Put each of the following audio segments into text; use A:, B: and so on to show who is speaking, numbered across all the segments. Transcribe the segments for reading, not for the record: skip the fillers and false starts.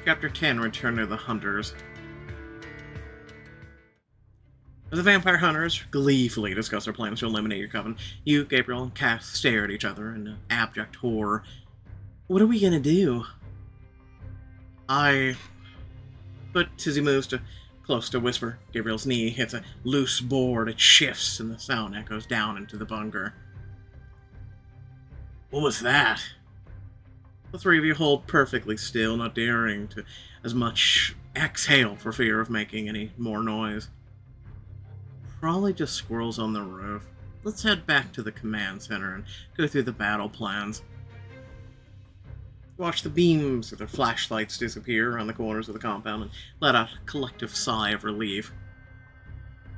A: Chapter 10, Return of the Hunters. As the vampire hunters gleefully discuss their plans to eliminate your coven, you, Gabriel, and Cass stare at each other in abject horror. What are we gonna do? But Tizzy moves close to whisper. Gabriel's knee hits a loose board, it shifts, and the sound echoes down into the bunker. What was that? The three of you hold perfectly still, not daring to as much exhale for fear of making any more noise. Probably just squirrels on the roof. Let's head back to the command center and go through the battle plans. Watch the beams of their flashlights disappear around the corners of the compound and let out a collective sigh of relief.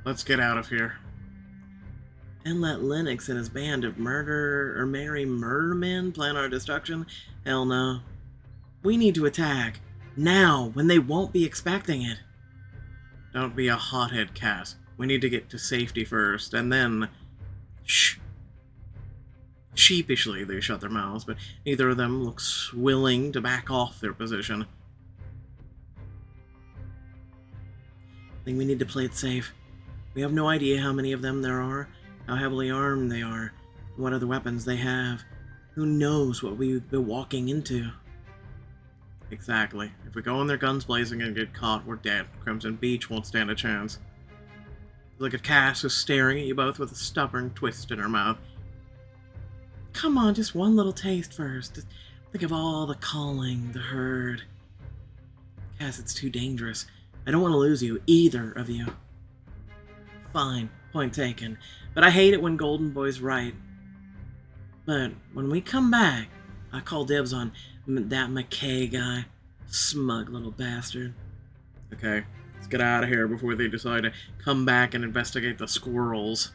A: Let's get out of here. And let Lennox and his band of merry murdermen plan our destruction? Hell no. We need to attack. Now, when they won't be expecting it. Don't be a hothead, Cass. We need to get to safety first, and then... Shh. Sheepishly, they shut their mouths, but neither of them looks willing to back off their position. I think we need to play it safe. We have no idea how many of them there are, how heavily armed they are, what other weapons they have. Who knows what we've been walking into? Exactly. If we go in there guns blazing and get caught, we're dead. Crimson Beach won't stand a chance. Look at Cass, who's staring at you both with a stubborn twist in her mouth. Come on, just one little taste first. Just think of all the calling, the herd. Cass, it's too dangerous. I don't want to lose you, either of you. Fine, point taken. But I hate it when Golden Boy's right. But when we come back, I call dibs on that McKay guy. Smug little bastard. Okay, let's get out of here before they decide to come back and investigate the squirrels.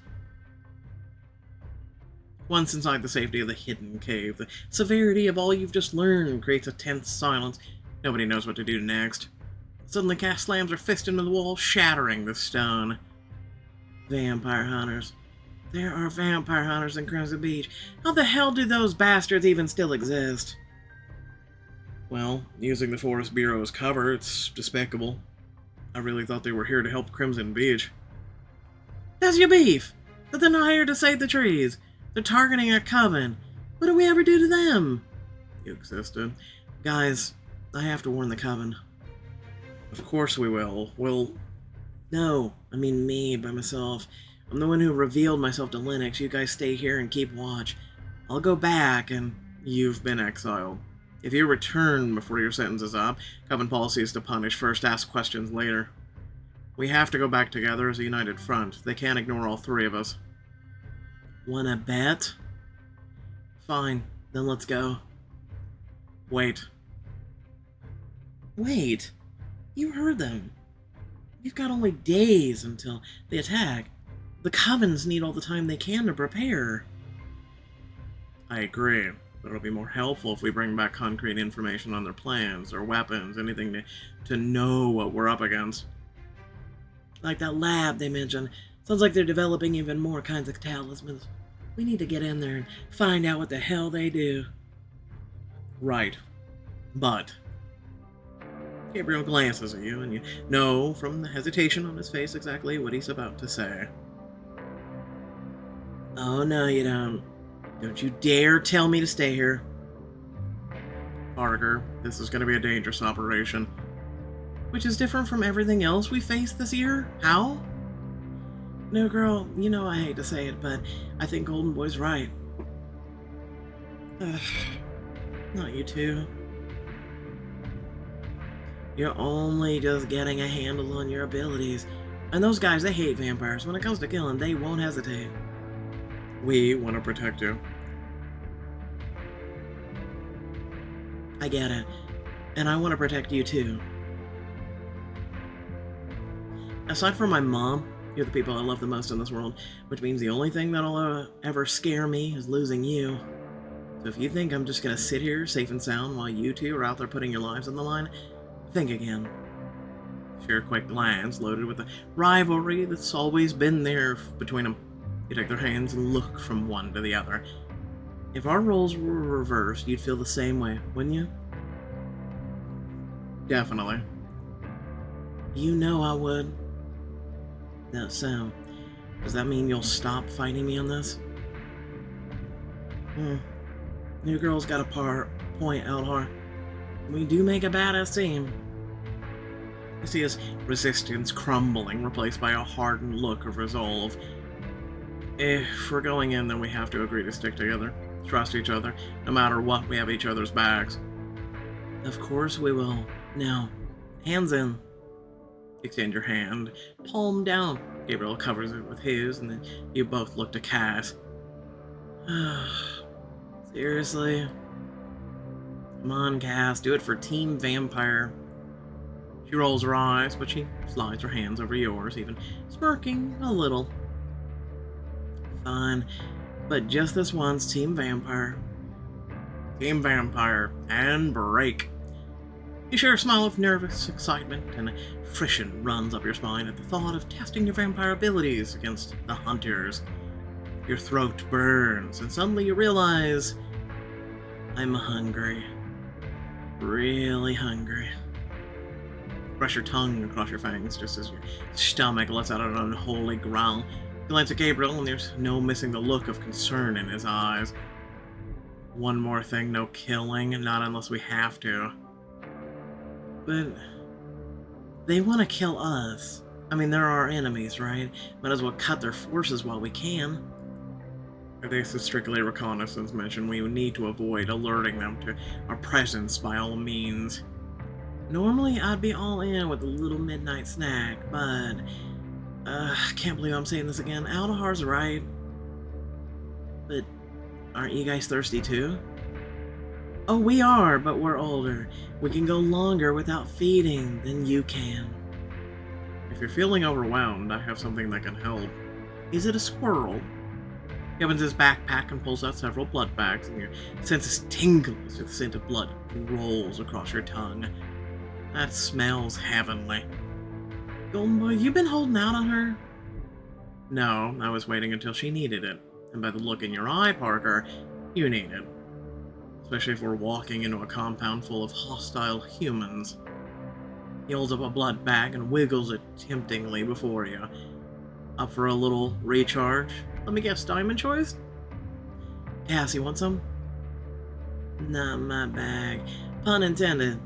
A: Once inside the safety of the hidden cave, the severity of all you've just learned creates a tense silence. Nobody knows what to do next. Suddenly, Cass slams her fist into the wall, shattering the stone. Vampire hunters. There are vampire hunters in Crimson Beach. How the hell do those bastards even still exist? Well, using the Forest Bureau as cover, it's despicable. I really thought they were here to help Crimson Beach. That's your beef! That they're not here to save the trees. They're targeting our coven. What do we ever do to them? You existed. Guys, I have to warn the coven. Of course we will. No, I mean me, by myself. I'm the one who revealed myself to Lennox. You guys stay here and keep watch. I'll go back, and you've been exiled. If you return before your sentence is up, coven policy is to punish first, ask questions later. We have to go back together as a united front. They can't ignore all three of us. Wanna bet? Fine, then let's go. Wait. Wait. You heard them. You've got only days until they attack. The covens need all the time they can to prepare. I agree, but it'll be more helpful if we bring back concrete information on their plans, their weapons, anything to know what we're up against. Like that lab they mentioned. Sounds like they're developing even more kinds of talismans. We need to get in there and find out what the hell they do. Right. But Gabriel glances at you, and you know from the hesitation on his face exactly what he's about to say. Oh, no, you don't. Don't you dare tell me to stay here. Parker, this is going to be a dangerous operation. Which is different from everything else we faced this year? How? No, girl, you know I hate to say it, but I think Golden Boy's right. Not you two. You're only just getting a handle on your abilities. And those guys, they hate vampires. When it comes to killing, they won't hesitate. We want to protect you. I get it. And I want to protect you too. Aside from my mom, you're the people I love the most in this world, which means the only thing that'll ever scare me is losing you. So if you think I'm just gonna sit here safe and sound while you two are out there putting your lives on the line, think again. Share a quick glance loaded with the rivalry that's always been there between them. You take their hands and look from one to the other. If our roles were reversed, you'd feel the same way, wouldn't you? Definitely. You know I would. No, so, does that mean you'll stop fighting me on this? New girl's got a point, Eldar. We do make a badass team. You see his resistance crumbling, replaced by a hardened look of resolve. If we're going in, then we have to agree to stick together. Trust each other. No matter what, we have each other's backs. Of course we will. Now, hands in. Extend your hand, palm down. Gabriel covers it with his, and then you both look to Cass. Seriously? Come on, Cass, do it for Team Vampire. She rolls her eyes, but she slides her hands over yours, even smirking a little. Fine, but just this once, Team Vampire. Team Vampire, and break. You share a smile of nervous excitement, and a frisson runs up your spine at the thought of testing your vampire abilities against the hunters. Your throat burns, and suddenly you realize, I'm hungry. Really hungry. Brush your tongue across your fangs just as your stomach lets out an unholy growl. You glance at Gabriel, and there's no missing the look of concern in his eyes. One more thing, no killing, not unless we have to. But they want to kill us. I mean, they're our enemies, right? Might as well cut their forces while we can. This is strictly reconnaissance mission. We need to avoid alerting them to our presence by all means. Normally, I'd be all in with a little midnight snack, but can't believe I'm saying this again. Aldahar's right. But aren't you guys thirsty too? Oh, we are, but we're older. We can go longer without feeding than you can. If you're feeling overwhelmed, I have something that can help. Is it a squirrel? He opens his backpack and pulls out several blood bags, and your senses tingle as the scent of blood rolls across your tongue. That smells heavenly. Golden Boy, you been holding out on her? No, I was waiting until she needed it. And by the look in your eye, Parker, you need it. Especially if we're walking into a compound full of hostile humans. He holds up a blood bag and wiggles it temptingly before you. Up for a little recharge? Let me guess, diamond choice? Cass, you want some? Not my bag. Pun intended.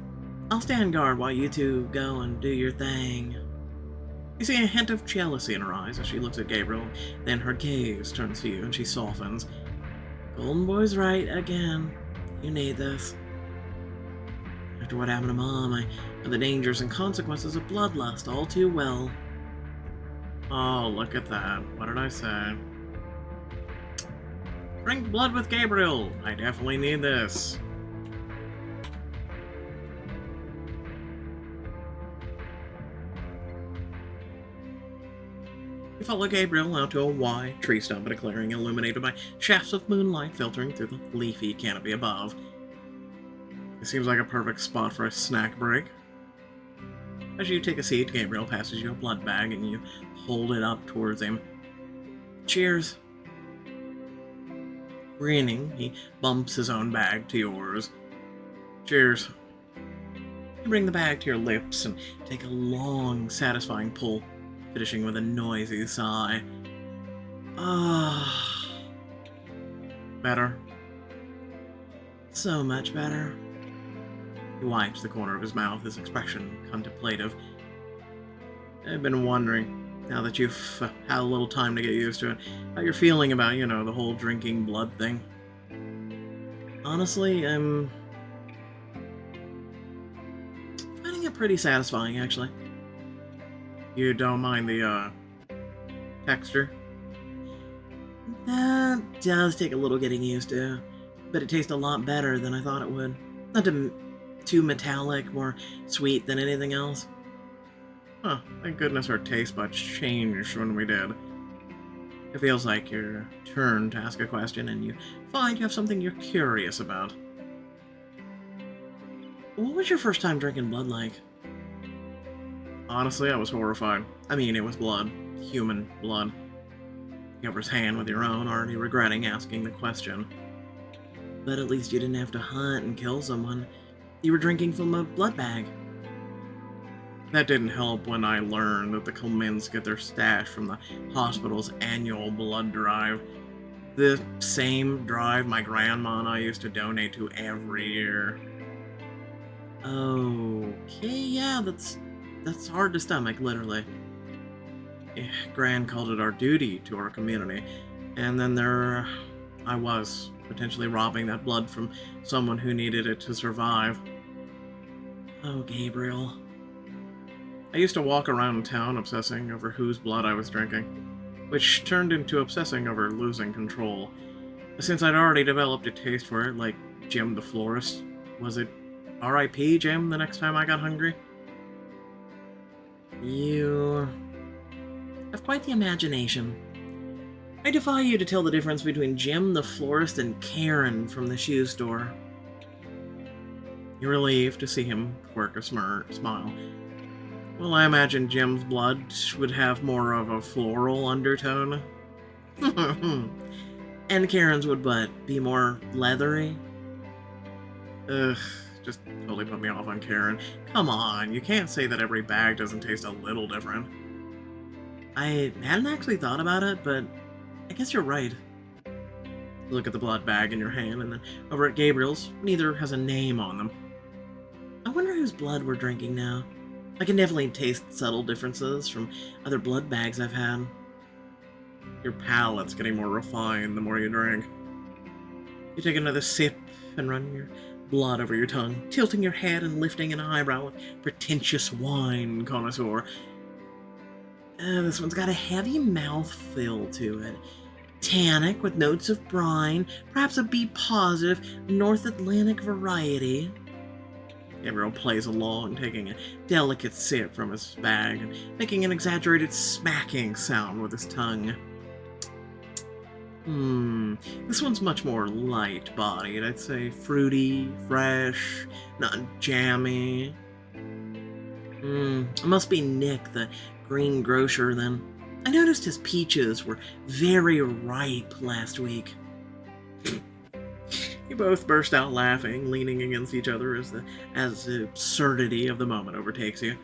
A: I'll stand guard while you two go and do your thing. You see a hint of jealousy in her eyes as she looks at Gabriel, then her gaze turns to you and she softens. Golden Boy's right again. You need this. After what happened to Mom, I know the dangers and consequences of bloodlust all too well. Oh, look at that. What did I say? Drink blood with Gabriel. I definitely need this. You follow Gabriel out to a wide tree stump at a clearing illuminated by shafts of moonlight filtering through the leafy canopy above. It seems like a perfect spot for a snack break. As you take a seat, Gabriel passes you a blood bag and you hold it up towards him. Cheers. Grinning, he bumps his own bag to yours. Cheers. You bring the bag to your lips and take a long, satisfying pull, finishing with a noisy sigh. Ah. Better. So much better. He wipes the corner of his mouth, his expression contemplative. I've been wondering, now that you've had a little time to get used to it, how you're feeling about, the whole drinking blood thing. Honestly, I'm finding it pretty satisfying, actually. You don't mind the, texture? That does take a little getting used to, but it tastes a lot better than I thought it would. Not too metallic, more sweet than anything else. Huh, thank goodness our taste buds changed when we did. It feels like your turn to ask a question and you find you have something you're curious about. What was your first time drinking blood like? Honestly, I was horrified. I mean, it was blood. Human blood. You cover his hand with your own, already regretting asking the question. But at least you didn't have to hunt and kill someone. You were drinking from a blood bag. That didn't help when I learned that the Clemens get their stash from the hospital's annual blood drive. The same drive my grandma and I used to donate to every year. Okay, yeah, that's hard to stomach, literally. Gran called it our duty to our community, and then there I was, potentially robbing that blood from someone who needed it to survive. Oh, Gabriel. I used to walk around town obsessing over whose blood I was drinking, which turned into obsessing over losing control. Since I'd already developed a taste for it, like Jim the florist. Was it R.I.P. Jim the next time I got hungry? You have quite the imagination. I defy you to tell the difference between Jim the florist and Karen from the shoe store. You're relieved to see him quirk a smile. Well, I imagine Jim's blood would have more of a floral undertone. And Karen's would be more leathery. Ugh, just totally put me off on Karen. Come on, you can't say that every bag doesn't taste a little different. I hadn't actually thought about it, but I guess you're right. You look at the blood bag in your hand, and then over at Gabriel's, neither has a name on them. I wonder whose blood we're drinking now. I can definitely taste subtle differences from other blood bags I've had. Your palate's getting more refined the more you drink. You take another sip and run your blood over your tongue, tilting your head and lifting an eyebrow with pretentious wine connoisseur. This one's got a heavy mouthfeel to it. Tannic with notes of brine, perhaps a B positive, North Atlantic variety. Gabriel plays along, taking a delicate sip from his bag and making an exaggerated smacking sound with his tongue. This one's much more light-bodied. I'd say fruity, fresh, not jammy. It must be Nick, the green grocer, then. I noticed his peaches were very ripe last week. You both burst out laughing, leaning against each other as the absurdity of the moment overtakes you.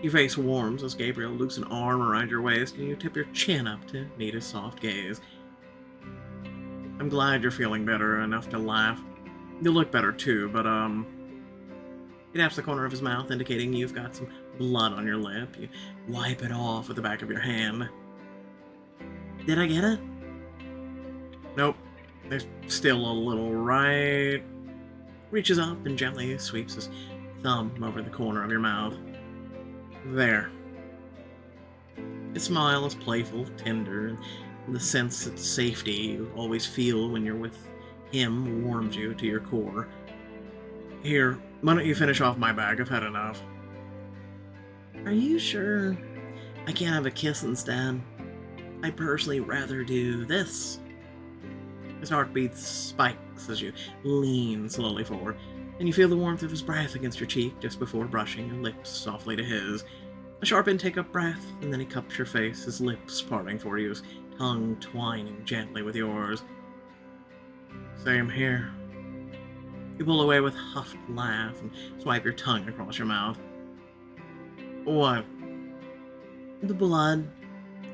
A: Your face warms as Gabriel loops an arm around your waist and you tip your chin up to meet his soft gaze. I'm glad you're feeling better enough to laugh. You look better too, but he taps the corner of his mouth, indicating you've got some blood on your lip. You wipe it off with the back of your hand. Did I get it? Nope. There's still a little right. Reaches up and gently sweeps his thumb over the corner of your mouth. There. His smile is playful, tender, and the sense of safety you always feel when you're with him warms you to your core. Here, why don't you finish off my bag? I've had enough. Are you sure I can't have a kiss instead? I'd personally rather do this. His heartbeat spikes as you lean slowly forward, and you feel the warmth of his breath against your cheek just before brushing your lips softly to his. A sharp intake of breath, and then he cups your face, his lips parting for you, his tongue twining gently with yours. Same here. You pull away with a huffed laugh and swipe your tongue across your mouth. What? The blood.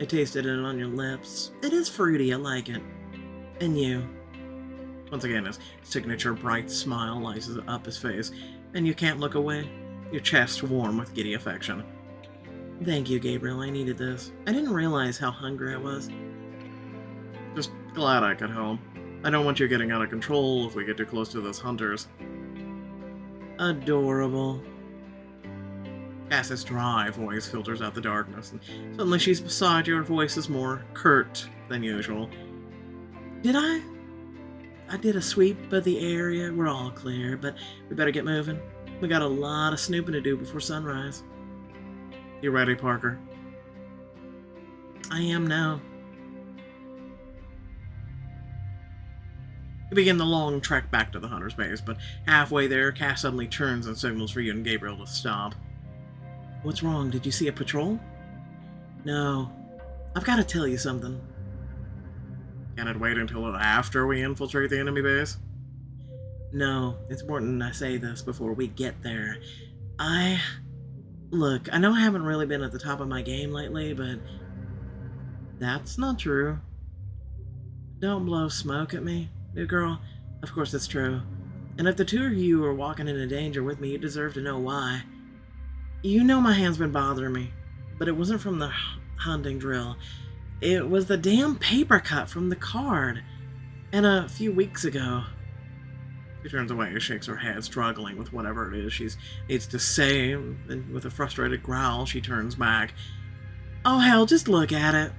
A: I tasted it on your lips. It is fruity, I like it. And you. Once again, his signature bright smile lights up his face, and you can't look away, your chest warm with giddy affection. Thank you, Gabriel, I needed this. I didn't realize how hungry I was. Just glad I could help. I don't want you getting out of control if we get too close to those hunters. Adorable. Cass's dry voice filters out the darkness, and suddenly she's beside you. Her voice is more curt than usual. Did I? I did a sweep of the area. We're all clear, but we better get moving. We got a lot of snooping to do before sunrise. You ready, Parker? I am now. You begin the long trek back to the hunter's base, but halfway there, Cass suddenly turns and signals for you and Gabriel to stop. What's wrong? Did you see a patrol? No. I've got to tell you something. Can it wait until after we infiltrate the enemy base? No, it's important I say this before we get there. Look, I know I haven't really been at the top of my game lately, but that's not true. Don't blow smoke at me, new girl. Of course it's true. And if the two of you are walking into danger with me, you deserve to know why. You know my hand's been bothering me, but it wasn't from the hunting drill. It was the damn paper cut from the card. And a few weeks ago. She turns away and shakes her head, struggling with whatever it is she needs to say, and with a frustrated growl, she turns back. Oh hell, just look at it.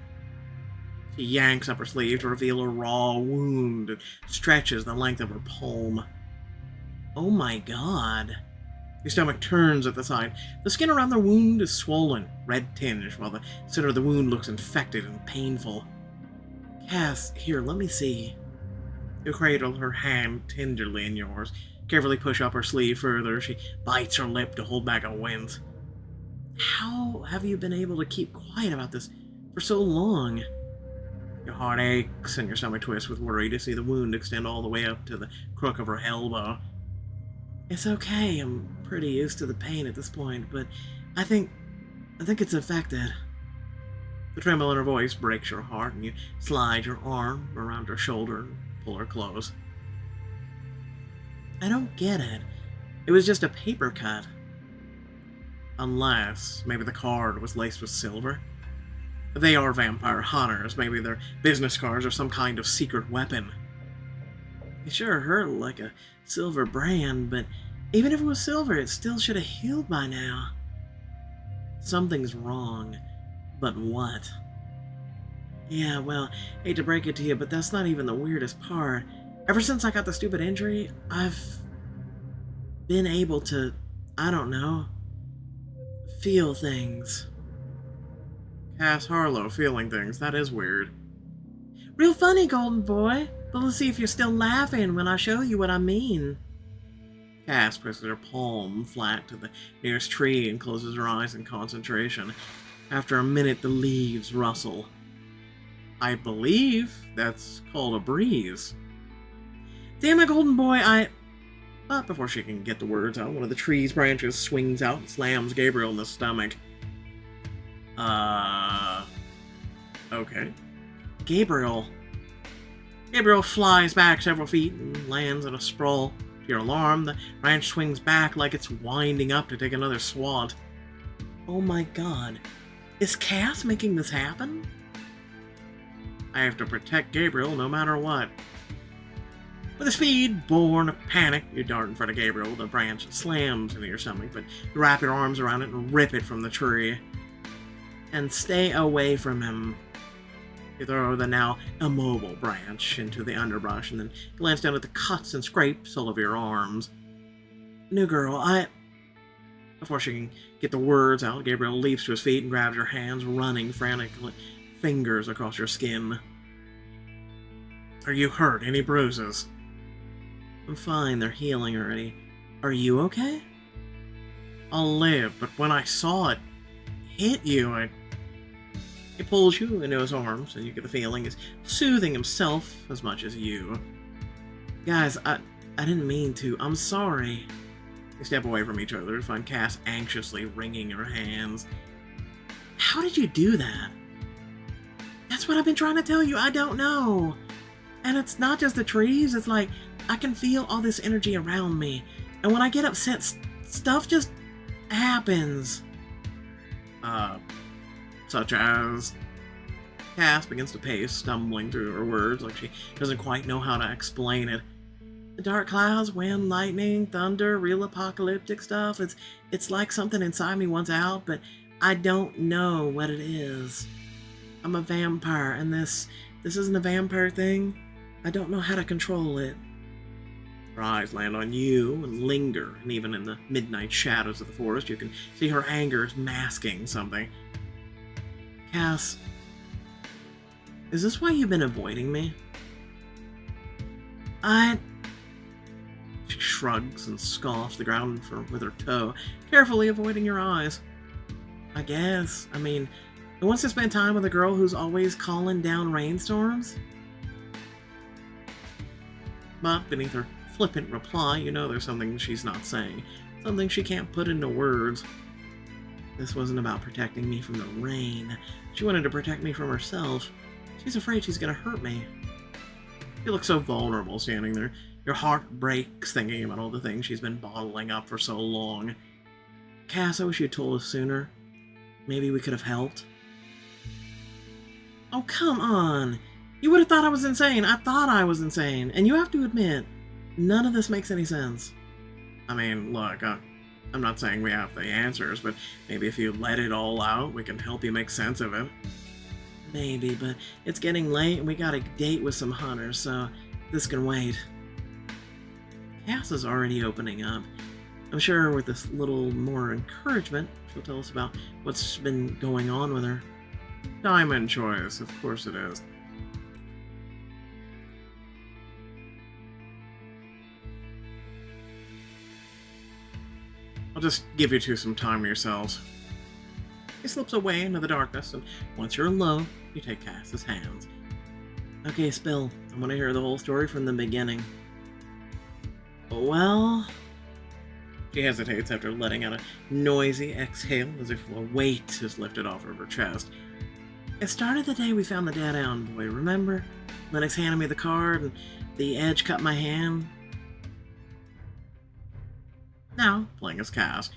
A: She yanks up her sleeve to reveal a raw wound and stretches the length of her palm. Oh my god. Your stomach turns at the sight. The skin around the wound is swollen, red tinged, while the center of the wound looks infected and painful. Cass, here, let me see. You cradle her hand tenderly in yours, carefully push up her sleeve further. She bites her lip to hold back a wince. How have you been able to keep quiet about this for so long? Your heart aches and your stomach twists with worry to see the wound extend all the way up to the crook of her elbow. It's okay, I'm pretty used to the pain at this point, but I think it's infected. The tremble in her voice breaks your heart, and you slide your arm around her shoulder and pull her close. I don't get it. It was just a paper cut. Unless maybe the card was laced with silver. They are vampire hunters. Maybe their business cards are some kind of secret weapon. It sure hurt like a silver brand, but even if it was silver, it still should have healed by now. Something's wrong. But what? Yeah, well, hate to break it to you, but that's not even the weirdest part. Ever since I got the stupid injury, I've been able to, I don't know, feel things. Cass Harlow feeling things, that is weird. Real funny, golden boy, but let's see if you're still laughing when I show you what I mean. Cass presses her palm flat to the nearest tree and closes her eyes in concentration. After a minute, the leaves rustle. I believe that's called a breeze. Damn it, golden boy, But before she can get the words out, one of the tree's branches swings out and slams Gabriel in the stomach. Okay. Gabriel flies back several feet and lands in a sprawl. To your alarm, the branch swings back like it's winding up to take another swat. Oh my god. Is Cass making this happen? I have to protect Gabriel no matter what. With a speed born of panic, you dart in front of Gabriel. The branch slams into your stomach, but you wrap your arms around it and rip it from the tree. And stay away from him. You throw the now immobile branch into the underbrush and then glance down at the cuts and scrapes all over your arms. New girl, Before she can get the words out, Gabriel leaps to his feet and grabs your hands, running frantically, fingers across your skin. Are you hurt? Any bruises? I'm fine, they're healing already. Are you okay? I'll live, but when I saw it hit you, He pulls you into his arms, and you get the feeling he's soothing himself as much as you. Guys, I didn't mean to. I'm sorry. They step away from each other to find Cass anxiously wringing her hands. How did you do that? That's what I've been trying to tell you. I don't know. And it's not just the trees. It's like I can feel all this energy around me. And when I get upset, stuff just happens. Such as... Cass begins to pace, stumbling through her words like she doesn't quite know how to explain it. The dark clouds, wind, lightning, thunder, real apocalyptic stuff. It's like something inside me wants out, but I don't know what it is. I'm a vampire, and this isn't a vampire thing. I don't know how to control it. Her eyes land on you and linger, and even in the midnight shadows of the forest, you can see her anger is masking something. Cass, is this why you've been avoiding me? She shrugs and scoffs the ground with her toe, carefully avoiding your eyes. I guess. I mean, who wants to spend time with a girl who's always calling down rainstorms? But beneath her flippant reply, you know there's something she's not saying. Something she can't put into words. This wasn't about protecting me from the rain. She wanted to protect me from herself. She's afraid she's gonna hurt me. You look so vulnerable standing there. Your heart breaks thinking about all the things she's been bottling up for so long. Cass, I wish you'd told us sooner. Maybe we could have helped. Oh, come on. You would have thought I was insane. I thought I was insane. And you have to admit, none of this makes any sense. I mean, look, I'm not saying we have the answers, but maybe if you let it all out, we can help you make sense of it. Maybe, but it's getting late and we got a date with some hunters, so this can wait. Cass is already opening up. I'm sure with this little more encouragement, she'll tell us about what's been going on with her. Diamond choice, of course it is. I'll just give you two some time yourselves. He slips away into the darkness, and once you're alone, you take Cass's hands. Okay, Spill, I want to hear the whole story from the beginning. Well... She hesitates after letting out a noisy exhale as if a weight is lifted off of her chest. It started the day we found the dead envoy, remember? Lennox handed me the card and the edge cut my hand. Now, playing as Cass.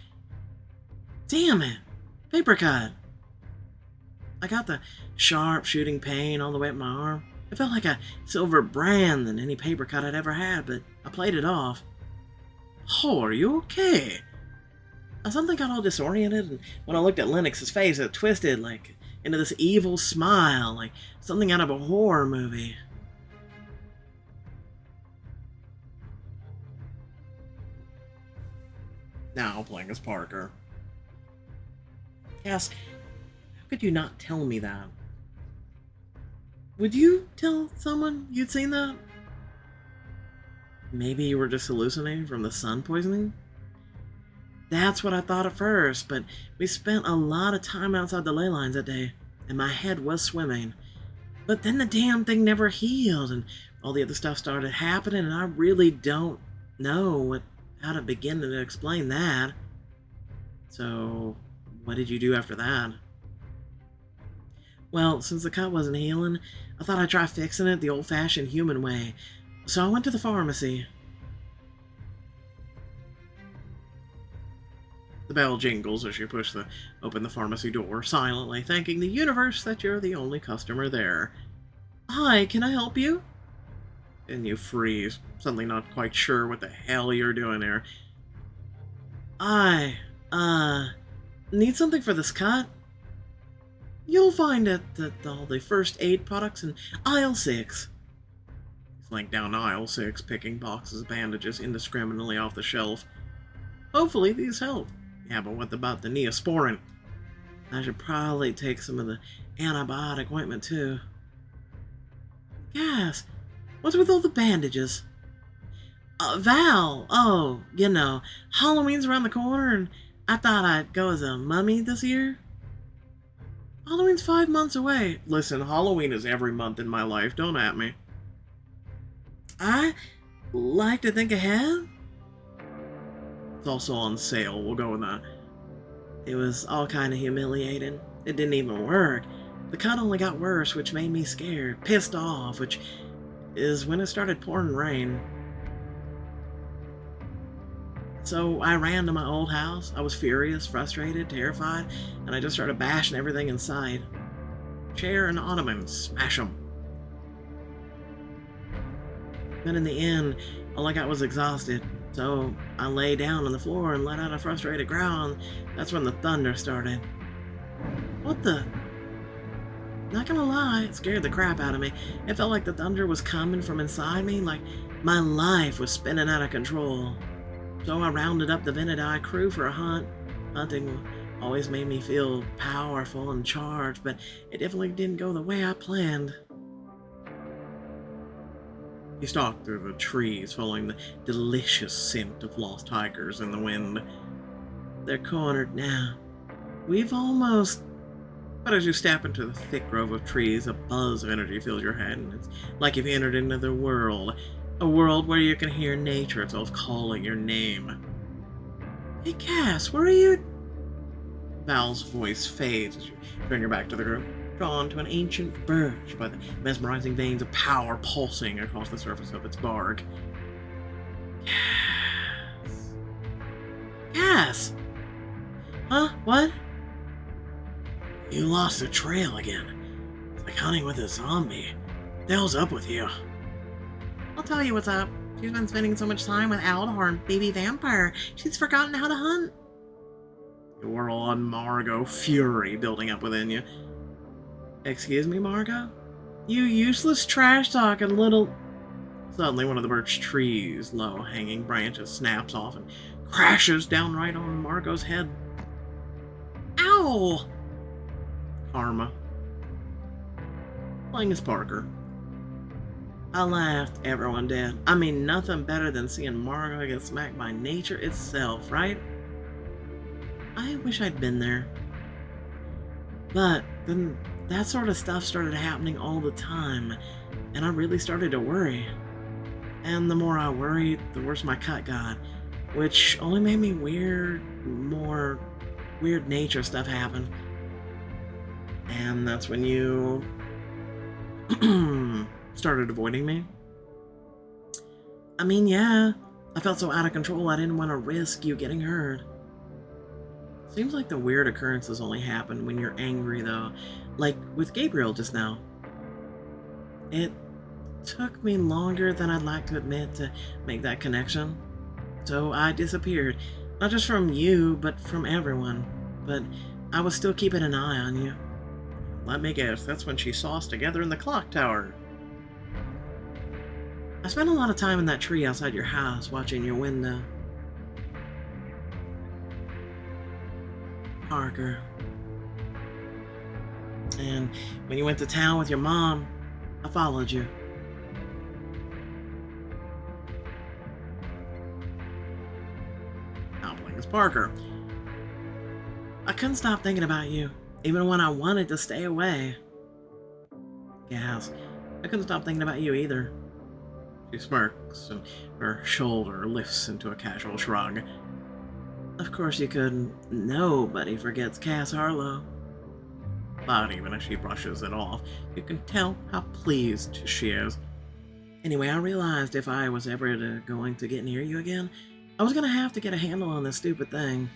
A: Damn it! Paper cut! I got the sharp shooting pain all the way up my arm. It felt like a silver brand than any paper cut I'd ever had, but I played it off. Oh, are you okay? Something got all disoriented, and when I looked at Lennox's face, it twisted like into this evil smile, like something out of a horror movie. Now playing as Parker. Cass, how could you not tell me that? Would you tell someone you'd seen that? Maybe you were just hallucinating from the sun poisoning? That's what I thought at first, but we spent a lot of time outside the ley lines that day, and my head was swimming. But then the damn thing never healed, and all the other stuff started happening, and I really don't know how to begin to explain that. So, what did you do after that? Well, since the cut wasn't healing, I thought I'd try fixing it the old-fashioned human way. So I went to the pharmacy. The bell jingles as you open the pharmacy door, silently thanking the universe that you're the only customer there. Hi, can I help you? And you freeze, suddenly not quite sure what the hell you're doing there. I, need something for this cut? You'll find it at all the first aid products in aisle 6. He's laying down aisle 6, picking boxes of bandages indiscriminately off the shelf. Hopefully these help. Yeah, but what about the Neosporin? I should probably take some of the antibiotic ointment too. Cass, what's with all the bandages? Val! Oh, you know, Halloween's around the corner and I thought I'd go as a mummy this year. Halloween's 5 months away. Listen, Halloween is every month in my life, don't at me. I like to think ahead. It's also on sale, we'll go with that. It was all kind of humiliating. It didn't even work. The cut only got worse, which made me scared, pissed off, which is when it started pouring rain. So I ran to my old house. I was furious, frustrated, terrified, and I just started bashing everything in sight. Chair and ottoman, smash them. But in the end, all I got was exhausted. So I lay down on the floor and let out a frustrated growl, and that's when the thunder started. What the? Not gonna lie, it scared the crap out of me. It felt like the thunder was coming from inside me, like my life was spinning out of control. So I rounded up the Venedi crew for a hunt. Hunting always made me feel powerful and charged, but it definitely didn't go the way I planned. He stalked through the trees, following the delicious scent of lost tigers in the wind. They're cornered now. We've almost... But as you step into the thick grove of trees, a buzz of energy fills your head, and it's like you've entered into the world. A world where you can hear nature itself calling your name. Hey Cass, where are you? Val's voice fades as you turn your back to the group, drawn to an ancient birch by the mesmerizing veins of power pulsing across the surface of its bark. Cass. Cass! Huh? What? You lost the trail again. It's like hunting with a zombie. The hell's up with you? I'll tell you what's up. She's been spending so much time with Aldhorn, baby vampire. She's forgotten how to hunt. You whirl on Margot, fury building up within you. Excuse me, Margot? You useless trash-talking little... Suddenly, one of the birch tree's low-hanging branches snaps off and crashes down right on Margot's head. Ow! Karma. Playing as Parker. I laughed. Everyone did. I mean, nothing better than seeing Margot get smacked by nature itself, right? I wish I'd been there. But then that sort of stuff started happening all the time, and I really started to worry. And the more I worried, the worse my cut got, which only made me more weird nature stuff happen. And that's when you started avoiding me. I mean, yeah, I felt so out of control I didn't want to risk you getting hurt. Seems like the weird occurrences only happen when you're angry, though. Like with Gabriel just now. It took me longer than I'd like to admit to make that connection. So I disappeared. Not just from you, but from everyone. But I was still keeping an eye on you. Let me guess, that's when she saw us together in the clock tower. I spent a lot of time in that tree outside your house, watching your window. Parker. And when you went to town with your mom, I followed you. Now playing as Parker. I couldn't stop thinking about you, even when I wanted to stay away. Yes, I couldn't stop thinking about you either. She smirks, and her shoulder lifts into a casual shrug. Of course you couldn't. Nobody forgets Cass Harlow. But even as she brushes it off, you can tell how pleased she is. Anyway, I realized if I was ever going to get near you again, I was going to have to get a handle on this stupid thing.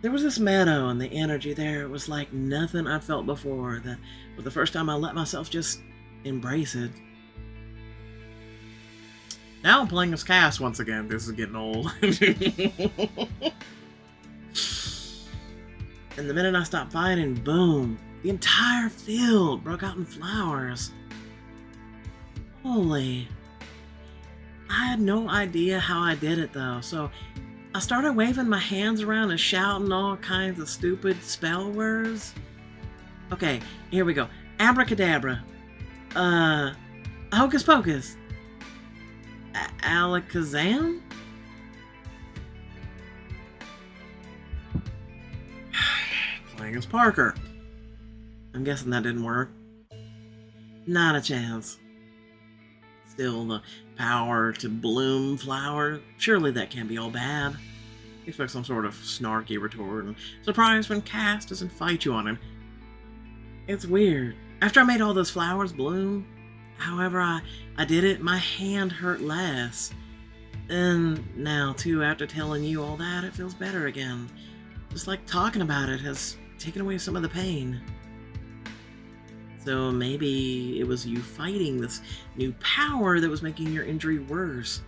A: There was this meadow, and the energy there was like nothing I'd felt before. That was the first time I let myself just embrace it. Now I'm playing as Cass once again. This is getting old. And the minute I stopped fighting, boom, the entire field broke out in flowers. Holy. I had no idea how I did it though, so I started waving my hands around and shouting all kinds of stupid spell words. Okay, here we go. Abracadabra. Hocus Pocus. Alakazam? Playing as Parker. I'm guessing that didn't work. Not a chance. Still, the power to bloom flower. Surely that can't be all bad. Expect some sort of snarky retort and surprise when Cass doesn't fight you on it. It's weird. After I made all those flowers bloom, however I did it, my hand hurt less. And now, too, after telling you all that, it feels better again. Just like talking about it has taken away some of the pain. So maybe it was you fighting this new power that was making your injury worse.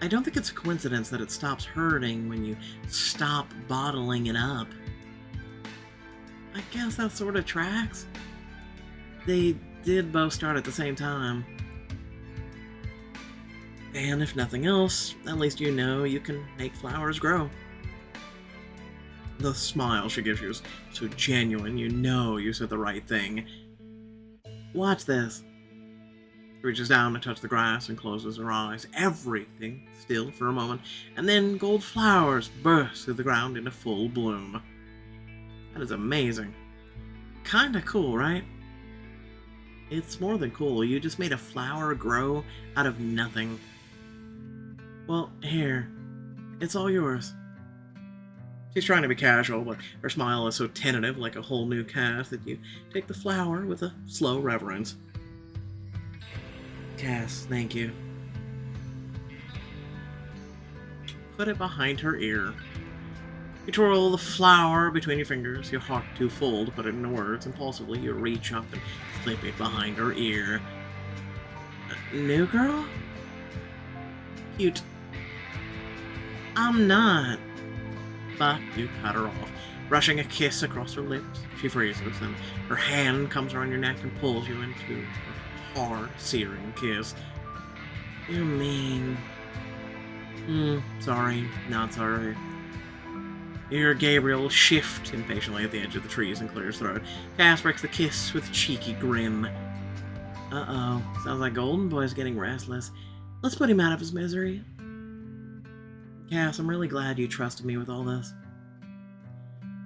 A: I don't think it's a coincidence that it stops hurting when you stop bottling it up. I guess that sort of tracks. They did both start at the same time. And if nothing else, at least you know you can make flowers grow. The smile she gives you is so genuine, you know you said the right thing. Watch this. She reaches down to touch the grass and closes her eyes. Everything still for a moment, and then gold flowers burst through the ground into full bloom. That is amazing. Kinda cool, right? It's more than cool. You just made a flower grow out of nothing. Well, here. It's all yours. She's trying to be casual, but her smile is so tentative, like a whole new Cass, that you take the flower with a slow reverence. Cass, thank you. Put it behind her ear. You twirl the flower between your fingers, your heart too full to put it into words. Impulsively, you reach up and slip it behind her ear. New girl? Cute. I'm not. But you cut her off, brushing a kiss across her lips. She freezes, and her hand comes around your neck and pulls you into a hard, searing kiss. You're mean. Sorry, not sorry. You hear Gabriel shift impatiently at the edge of the trees and clear his throat. Cass breaks the kiss with a cheeky grin. Uh-oh, sounds like Golden Boy's getting restless. Let's put him out of his misery. Cass, I'm really glad you trusted me with all this.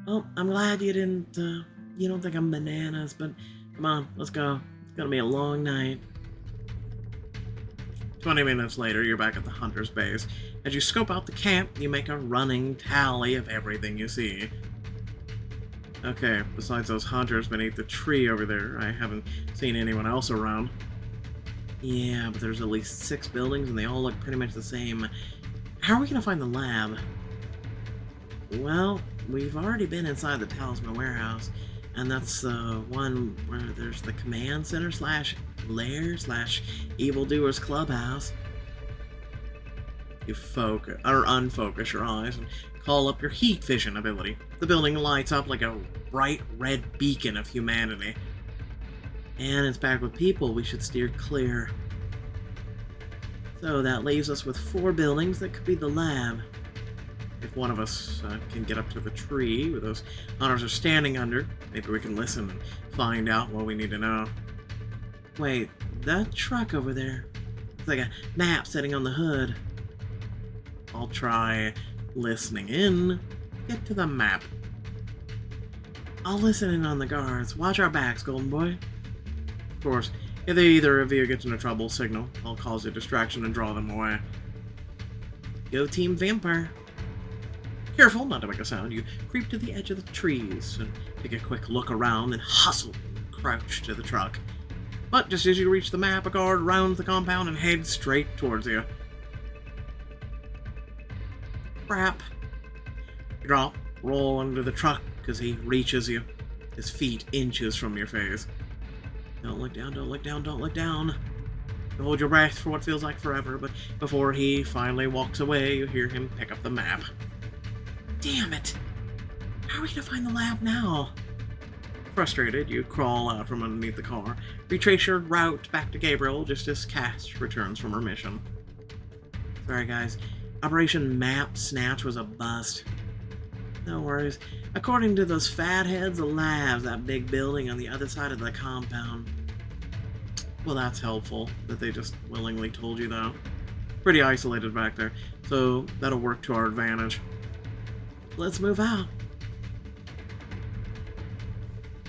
A: Well, I'm glad you don't think I'm bananas, but come on, let's go. It's gonna be a long night. 20 minutes later, you're back at the hunter's base. As you scope out the camp, you make a running tally of everything you see. Okay, besides those hunters beneath the tree over there, I haven't seen anyone else around. Yeah, but there's at least 6 buildings and they all look pretty much the same. How are we gonna find the lab? Well, we've already been inside the Talisman warehouse, and that's the one where there's the command center / lair / evildoers clubhouse. You unfocus your eyes and call up your heat vision ability. The building lights up like a bright red beacon of humanity. And it's packed with people we should steer clear. So that leaves us with 4 buildings that could be the lab. If one of us can get up to the tree where those hunters are standing under, maybe we can listen and find out what we need to know. Wait, that truck over there. It's like a map sitting on the hood. I'll try listening in. Get to the map. I'll listen in on the guards. Watch our backs, Golden Boy. Of course, if either of you gets into trouble, signal. I'll cause a distraction and draw them away. Go Team Vampire. Careful not to make a sound, you creep to the edge of the trees and take a quick look around and hustle and crouch to the truck. But just as you reach the map, a guard rounds the compound and heads straight towards you. Crap. You drop, roll under the truck as he reaches you, his feet inches from your face. Don't look down, don't look down, don't look down. You hold your breath for what feels like forever, but before he finally walks away, you hear him pick up the map. Damn it! How are we gonna find the lab now? Frustrated, you crawl out from underneath the car, retrace your route back to Gabriel just as Cass returns from her mission. Sorry guys, Operation Map Snatch was a bust. No worries. According to those fatheads, the lab's that big building on the other side of the compound. Well, that's helpful that they just willingly told you, though. Pretty isolated back there, so that'll work to our advantage. Let's move out.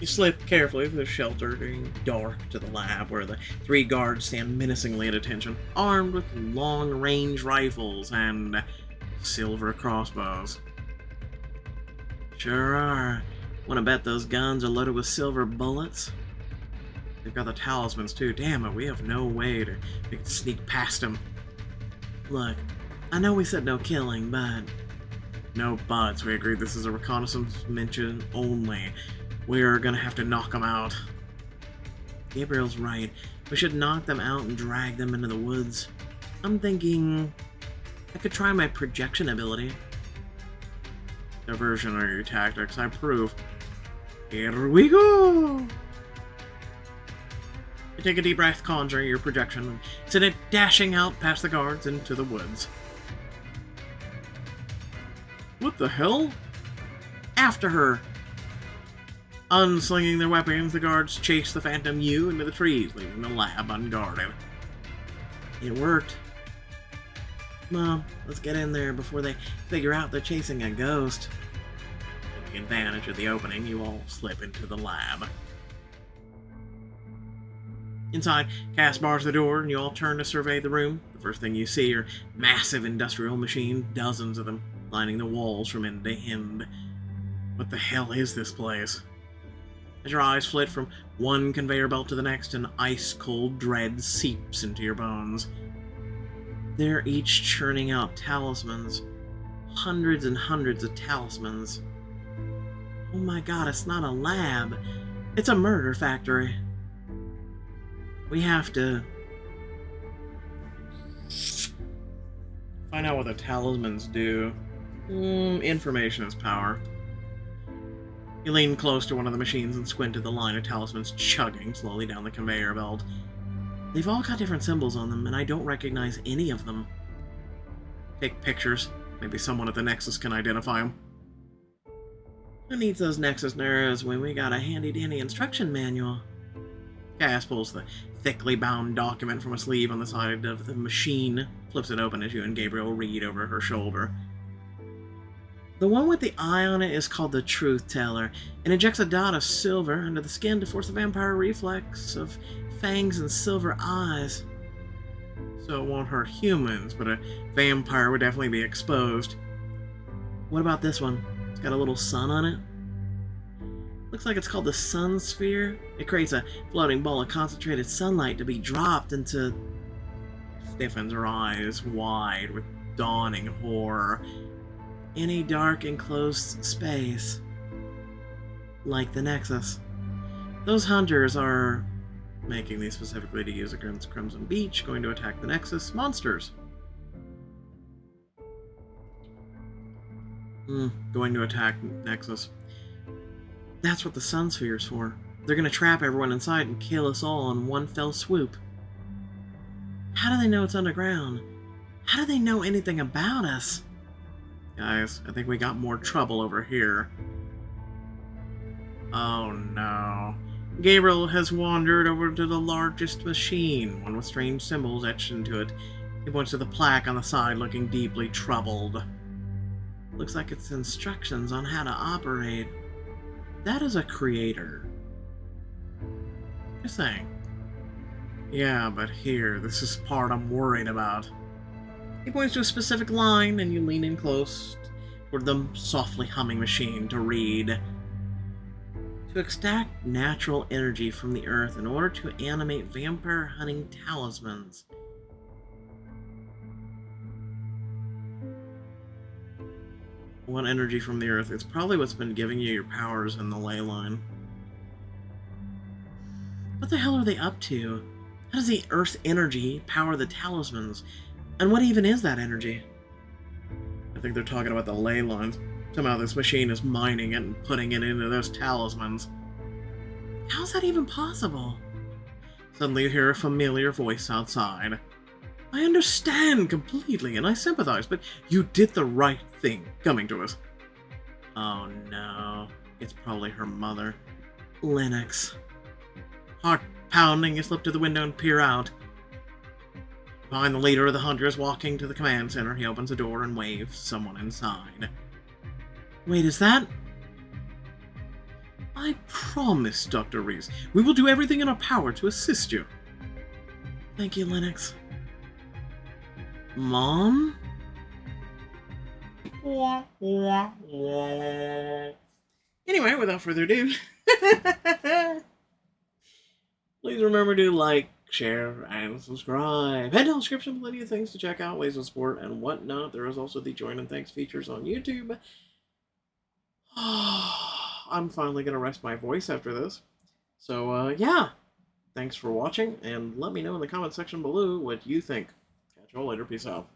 A: You slip carefully through the shelter, getting dark to the lab, where the 3 guards stand menacingly at attention, armed with long-range rifles and silver crossbows. Sure are. Wanna bet those guns are loaded with silver bullets? They've got the talismans too. Damn it, we have no way to sneak past them. Look, I know we said no killing, but... No buts. We agreed this is a reconnaissance mission only. We're gonna have to knock them out. Gabriel's right. We should knock them out and drag them into the woods. I'm thinking... I could try my projection ability. Diversionary tactics, I approve. Here we go! You take a deep breath, conjure your projection, and send it dashing out past the guards into the woods. What the hell? After her! Unslinging their weapons, the guards chase the Phantom U into the trees, leaving the lab unguarded. It worked. Mom, let's get in there before they figure out they're chasing a ghost. Taking advantage of the opening, you all slip into the lab. Inside, Cass bars the door, and you all turn to survey the room. The first thing you see are massive industrial machines, dozens of them, lining the walls from end to end. What the hell is this place? As your eyes flit from one conveyor belt to the next, an ice-cold dread seeps into your bones. They're each churning out talismans. Hundreds and hundreds of talismans. Oh my god, it's not a lab. It's a murder factory. We have to find out what the talismans do. Information is power. You lean close to one of the machines and squint at the line of talismans chugging slowly down the conveyor belt. They've all got different symbols on them, and I don't recognize any of them. Take pictures. Maybe someone at the Nexus can identify them. Who needs those Nexus nerves when we got a handy-dandy instruction manual? Cass pulls the thickly bound document from a sleeve on the side of the machine, flips it open as you and Gabriel read over her shoulder. The one with the eye on it is called the Truth Teller, and injects a dot of silver under the skin to force a vampire reflex of fangs and silver eyes. So it won't hurt humans, but a vampire would definitely be exposed. What about this one? It's got a little sun on it. Looks like it's called the Sun Sphere. It creates a floating ball of concentrated sunlight to be dropped into... Stiffens her eyes wide with dawning horror. Any dark enclosed space. Like the Nexus. Those hunters are making these specifically to use against Crimson Beach, going to attack the Nexus monsters. Going to attack Nexus. That's what the Sun Sphere's for. They're going to trap everyone inside and kill us all in one fell swoop. How do they know it's underground? How do they know anything about us? Guys, I think we got more trouble over here. Oh no. Gabriel has wandered over to the largest machine, one with strange symbols etched into it. He points to the plaque on the side, looking deeply troubled. Looks like it's instructions on how to operate. That is a creator. Just saying. Yeah, but here, this is the part I'm worried about. He points to a specific line, and you lean in close toward the softly humming machine to read. To extract natural energy from the earth in order to animate vampire hunting talismans. What energy from the earth? It's probably what's been giving you your powers in the ley line. What the hell are they up to? How does the earth's energy power the talismans? And what even is that energy? I think they're talking about the ley lines. Somehow this machine is mining it and putting it into those talismans. How's that even possible? Suddenly you hear a familiar voice outside. I understand completely and I sympathize, but you did the right thing coming to us. Oh no. It's probably her mother. Lennox. Heart pounding, you slip to the window and peer out. Behind the leader of the hunters walking to the command center, he opens the door and waves someone inside. Wait, is that... I promise, Dr. Reese, we will do everything in our power to assist you. Thank you, Lennox. Mom? Anyway, without further ado, please remember to like, share, and subscribe. Head down the description, plenty of things to check out, ways of support, and whatnot. There is also the join and thanks features on YouTube. I'm finally going to rest my voice after this. So, yeah. Thanks for watching, and let me know in the comment section below what you think. Catch you all later. Peace out.